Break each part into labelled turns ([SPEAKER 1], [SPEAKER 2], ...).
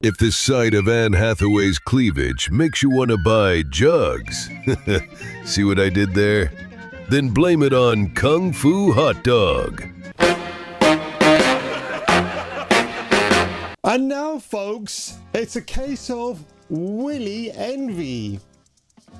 [SPEAKER 1] If the sight of Anne Hathaway's cleavage makes you want to buy jugs, see what I did there? Then blame it on Kung Fu Hot Dog.
[SPEAKER 2] And now, folks, it's a case of Willy envy.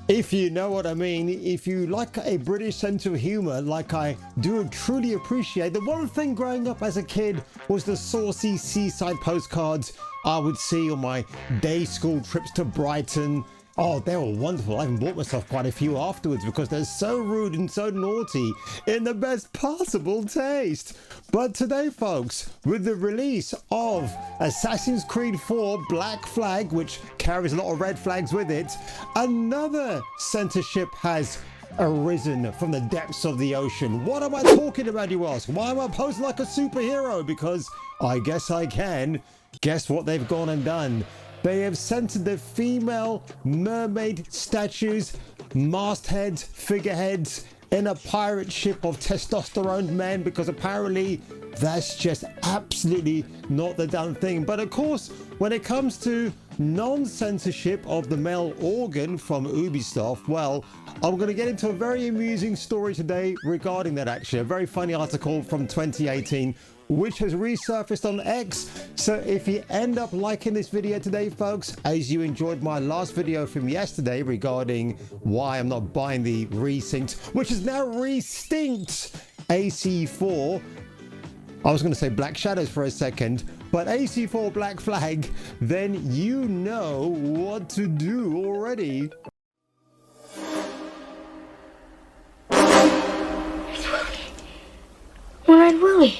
[SPEAKER 2] If you know what I mean, if you like a British sense of humour like I do truly appreciate, the one thing growing up as a kid was the saucy seaside postcards I would see on my day school trips to Brighton. Oh, they were wonderful. I even bought myself quite a few afterwards because they're so rude and so naughty in the best possible taste. But today, folks, with the release of Assassin's Creed 4 Black Flag, which carries a lot of red flags with it, another censorship has arisen from the depths of the ocean. What am I talking about, you ask? Why am I posing like a superhero? Because I guess I can. Guess what they've gone and done? They have censored the female mermaid statues, mastheads, figureheads in a pirate ship of testosterone men, because apparently that's just absolutely not the done thing. But of course, when it comes to non-censorship of the male organ from Ubisoft, well, I'm going to get into a very amusing story today regarding that. Actually, a very funny article from 2018 which has resurfaced on X. So if you end up liking this video today, folks, as you enjoyed my last video from yesterday regarding why I'm not buying the Resynced, which is now Resynced AC4, I was going to say Black Shadows for a second, but AC4 Black Flag, then you know what to do already.
[SPEAKER 3] It's Willy. Where'd Willy?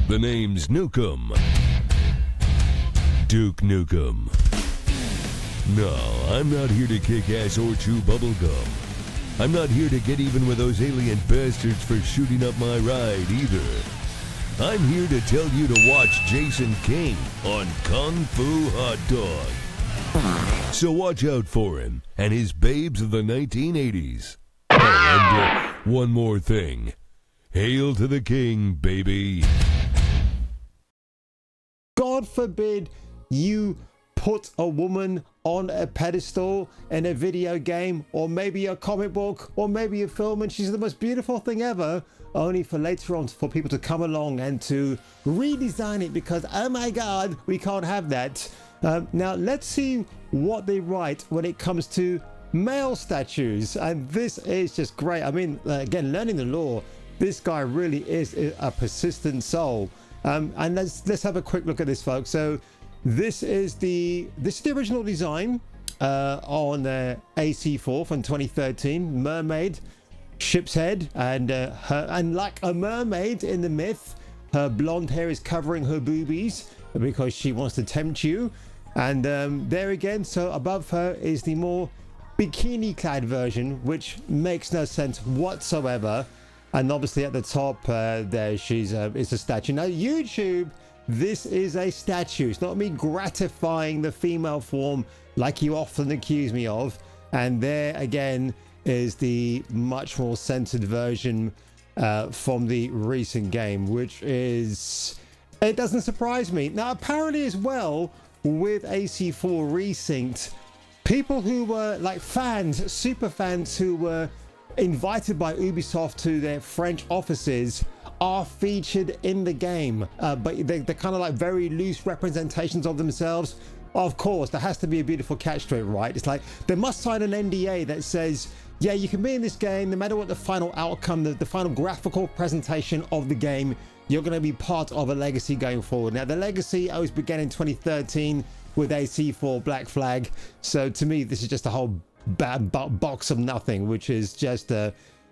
[SPEAKER 1] The name's Nukem. Duke Nukem. No, I'm not here to kick ass or chew bubblegum. I'm not here to get even with those alien bastards for shooting up my ride either. I'm here to tell you to watch Jason King on Kung Fu Hot Dog. So watch out for him and his babes of the 1980s. Oh, and one more thing. Hail to the king, baby.
[SPEAKER 2] God forbid you put a woman on a pedestal in a video game, or maybe a comic book, or maybe a film, and she's the most beautiful thing ever, only for later on for people to come along and to redesign it because, oh my God, we can't have that. Now let's see what they write when it comes to male statues, and this is just great. I mean, again, learning the law, this guy really is a persistent soul. And let's have a quick look at this, folks. So this is the original design on AC4 from 2013. Mermaid, ship's head, and like a mermaid in the myth, her blonde hair is covering her boobies because she wants to tempt you. And there again, so above her is the more bikini-clad version, which makes no sense whatsoever. And obviously at the top there she's it's a statue. Now YouTube, this is a statue. It's not me gratifying the female form like you often accuse me of. And there again is the much more censored version from the recent game, which is, it doesn't surprise me. Now apparently as well with AC4 Resynced, people who were like fans, super fans who were invited by Ubisoft to their French offices are featured in the game, but they're kind of like very loose representations of themselves. Of course, there has to be a beautiful catch to it, right? It's like they must sign an NDA that says, yeah, you can be in this game no matter what the final outcome, the final graphical presentation of the game, you're going to be part of a legacy going forward. Now the legacy always began in 2013 with AC4 Black Flag, so to me this is just a whole bad box of nothing, which is just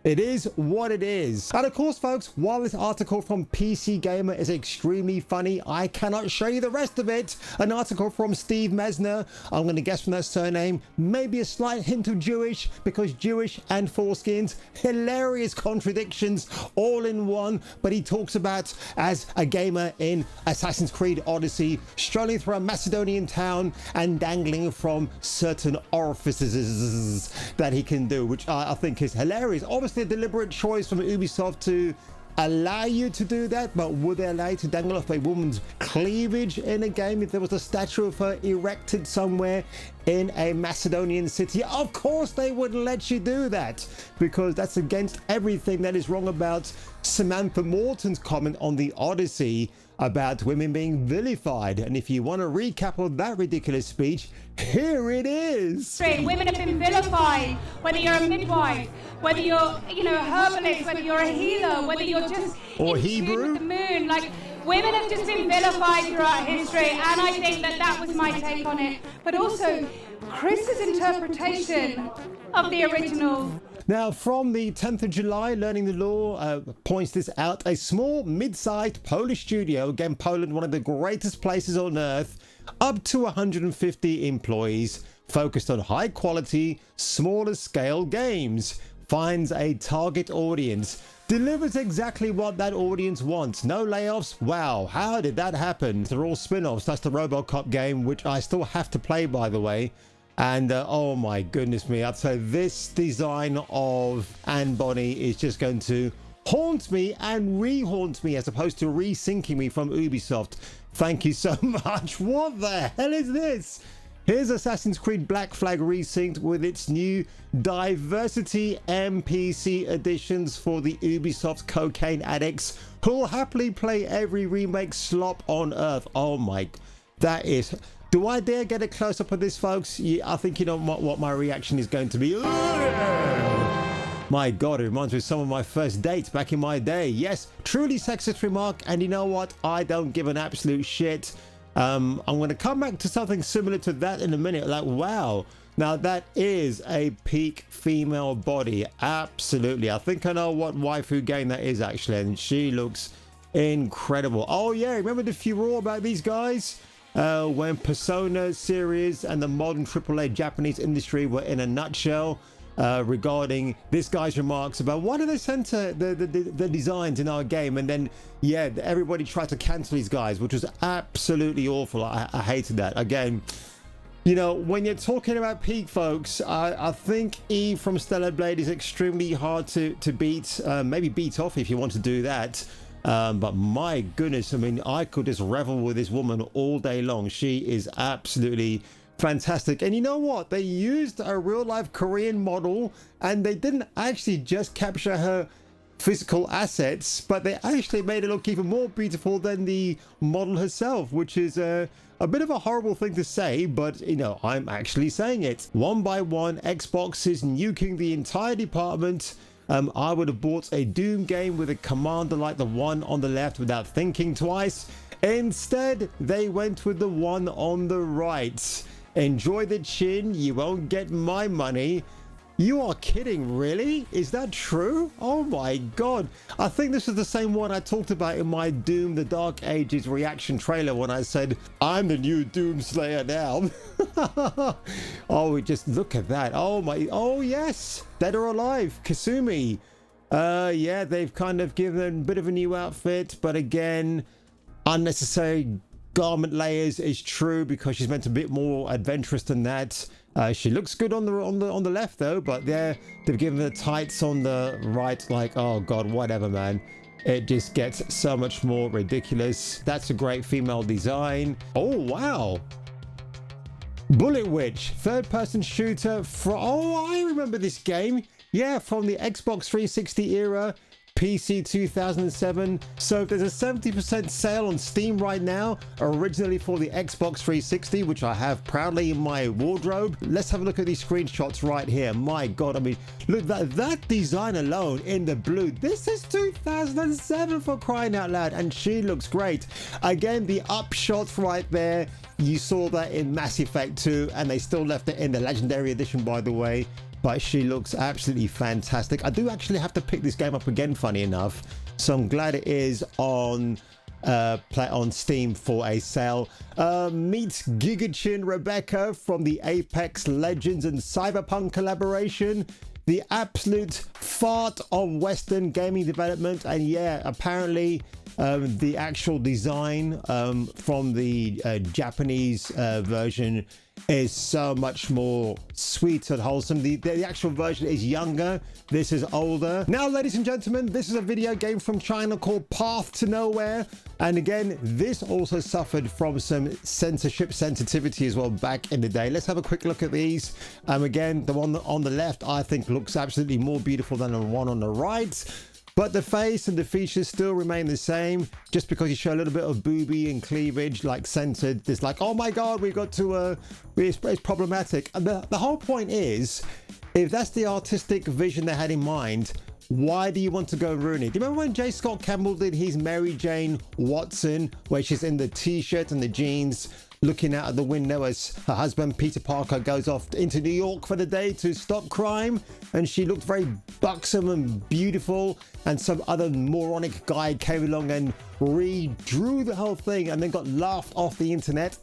[SPEAKER 2] it is what it is. And of course, folks, while this article from PC Gamer is extremely funny, I cannot show you the rest of it. An article from Steve Mesner, I'm going to guess from that surname, maybe a slight hint of Jewish, because Jewish and foreskins, hilarious contradictions all in one. But he talks about as a gamer in Assassin's Creed Odyssey, strolling through a Macedonian town and dangling from certain orifices that he can do, which I think is hilarious. Obviously a deliberate choice from Ubisoft to allow you to do that, but would they allow you to dangle off a woman's cleavage in a game if there was a statue of her erected somewhere in a Macedonian city? Of course they wouldn't let you do that, because that's against everything that is wrong about Samantha Morton's comment on the Odyssey about women being vilified. And if you want a recap of that ridiculous speech, here it is.
[SPEAKER 4] Women have been vilified, whether you're a midwife, whether you're, a herbalist, whether you're a healer, whether you're just
[SPEAKER 2] or
[SPEAKER 4] in
[SPEAKER 2] Hebrew
[SPEAKER 4] tune with the moon. Like, women have just been vilified throughout history, and I think that was my take on it. But also, Chris's interpretation of the original.
[SPEAKER 2] Now, from the 10th of July, Learning the Law points this out. A small, mid-sized Polish studio, again, Poland, one of the greatest places on earth, up to 150 employees, focused on high-quality, smaller-scale games, finds a target audience, delivers exactly what that audience wants. No layoffs. Wow, how did that happen? They're all spin-offs. That's the RoboCop game, which I still have to play, by the way. And oh my goodness me, I'd say this design of Anne Bonny is just going to haunt me and re-haunt me, as opposed to resyncing me from Ubisoft. Thank you so much. What the hell is this? Here's Assassin's Creed Black Flag Resynced with its new Diversity NPC additions for the Ubisoft cocaine addicts who'll happily play every remake slop on earth. Oh my, that is... Do I dare get a close-up of this, folks? Yeah, I think you know what my reaction is going to be. My God, it reminds me of some of my first dates back in my day. Yes, truly sexist remark, and you know what? I don't give an absolute shit. I'm going to come back to something similar to that in a minute. Like, wow. Now, that is a peak female body. Absolutely. I think I know what waifu game that is, actually, and she looks incredible. Oh, yeah, remember the furore about these guys? When Persona series and the modern AAA Japanese industry were in a nutshell, regarding this guy's remarks about why do they center the designs in our game, and then yeah, everybody tried to cancel these guys, which was absolutely awful. I hated that. Again, you know, when you're talking about peak, folks, I think Eve from Stellar Blade is extremely hard to beat, maybe beat off if you want to do that. But my goodness, I mean, I could just revel with this woman all day long. She is absolutely fantastic. And you know what? They used a real-life Korean model, and they didn't actually just capture her physical assets, but they actually made it look even more beautiful than the model herself, which is a bit of a horrible thing to say, but you know, I'm actually saying it. One by one, Xbox is nuking the entire department. I would have bought a Doom game with a commander like the one on the left without thinking twice. Instead, they went with the one on the right. Enjoy the chin, you won't get my money. You are kidding, really? Is that true? Oh my God. I think this is the same one I talked about in my Doom The Dark Ages reaction trailer when I said, I'm the new Doom Slayer now. Oh, just look at that. Oh my, oh yes, Dead or Alive, Kasumi. Yeah, they've kind of given a bit of a new outfit, but again, unnecessary garment layers is true because she's meant to be a bit more adventurous than that. She looks good on the left though, but there they've given her tights on the right. Like, oh God, whatever, man. It just gets so much more ridiculous. That's a great female design. Oh wow, Bullet Witch, third-person shooter. Oh, I remember this game. Yeah, from the Xbox 360 era. PC 2007. So there's a 70% sale on Steam right now, originally for the Xbox 360, which I have proudly in my wardrobe. Let's have a look at these screenshots right here. My God, I mean, look, that design alone in the blue. This is 2007 for crying out loud, and she looks great. Again, the up shots right there. You saw that in Mass Effect 2, and they still left it in the Legendary Edition, by the way. But she looks absolutely fantastic. I do actually have to pick this game up again, funny enough. So I'm glad it is on Steam for a sale. Meet Gigachin Rebecca from the Apex Legends and Cyberpunk collaboration. The absolute fart of Western gaming development. And yeah, apparently The actual design from the Japanese version is so much more sweet and wholesome. The actual version is younger. This is older. Now, ladies and gentlemen, this is a video game from China called Path to Nowhere. And again, this also suffered from some censorship sensitivity as well back in the day. Let's have a quick look at these. Again, the one on the left, I think looks absolutely more beautiful than the one on the right. But the face and the features still remain the same. Just because you show a little bit of boobie and cleavage, like censored, it's like, oh my God, we've got to, it's problematic. And the whole point is, if that's the artistic vision they had in mind, why do you want to go and ruin it? Do you remember when J. Scott Campbell did his Mary Jane Watson, where she's in the t-shirt and the jeans, looking out of the window as her husband Peter Parker goes off into New York for the day to stop crime, and she looked very buxom and beautiful, and some other moronic guy came along and redrew the whole thing and then got laughed off the internet?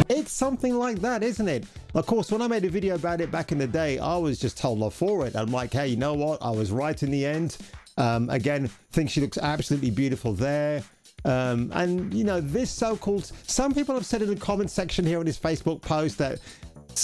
[SPEAKER 2] It's something like that, isn't it? Of course, when I made a video about it back in the day, I was just told off for it. I'm like, hey, you know what? I was right in the end. Again, think she looks absolutely beautiful there. And you know, this so-called, some people have said in the comment section here on this Facebook post that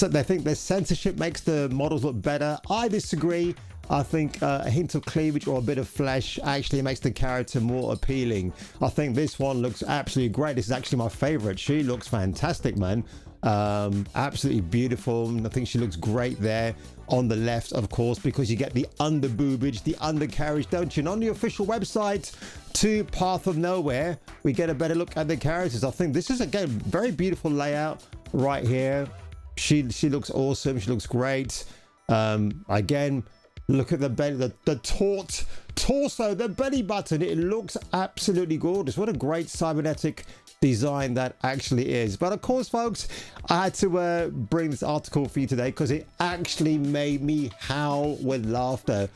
[SPEAKER 2] they think the censorship makes the models look better. I disagree. I think a hint of cleavage or a bit of flesh actually makes the character more appealing. I think this one looks absolutely great. This is actually my favorite. She looks fantastic, man. Absolutely beautiful. And I think she looks great there on the left, of course, because you get the under boobage, the undercarriage, don't you? And on the official website to Path of Nowhere, we get a better look at the characters. I think this is, again, very beautiful layout right here. She looks awesome. She looks great. Again, look at the belly, the taut torso, the belly button. It looks absolutely gorgeous. What a great cybernetic design that actually is. But of course, folks, I had to bring this article for you today because it actually made me howl with laughter.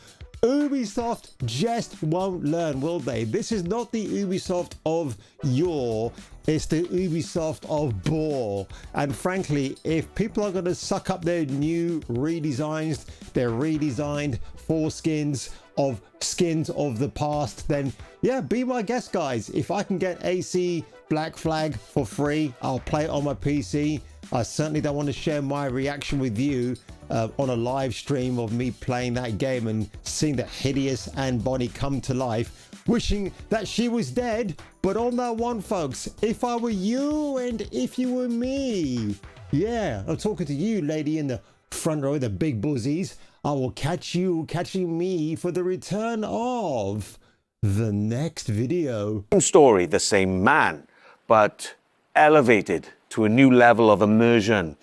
[SPEAKER 2] Ubisoft just won't learn, will they? This is not the Ubisoft of yore. It's the Ubisoft of bore. And frankly, if people are going to suck up their new redesigns, their redesigned foreskins of skins of the past, then yeah, be my guest, guys. If I can get AC Black Flag for free, I'll play it on my PC. I certainly don't want to share my reaction with you on a live stream of me playing that game and seeing the hideous Anne Bonny come to life, wishing that she was dead. But on that one, folks, if I were you and if you were me, yeah, I'm talking to you, lady in the front row, the big buzzies, I will catch you catching me for the return of the next video.
[SPEAKER 5] Story, the same man, but elevated to a new level of immersion.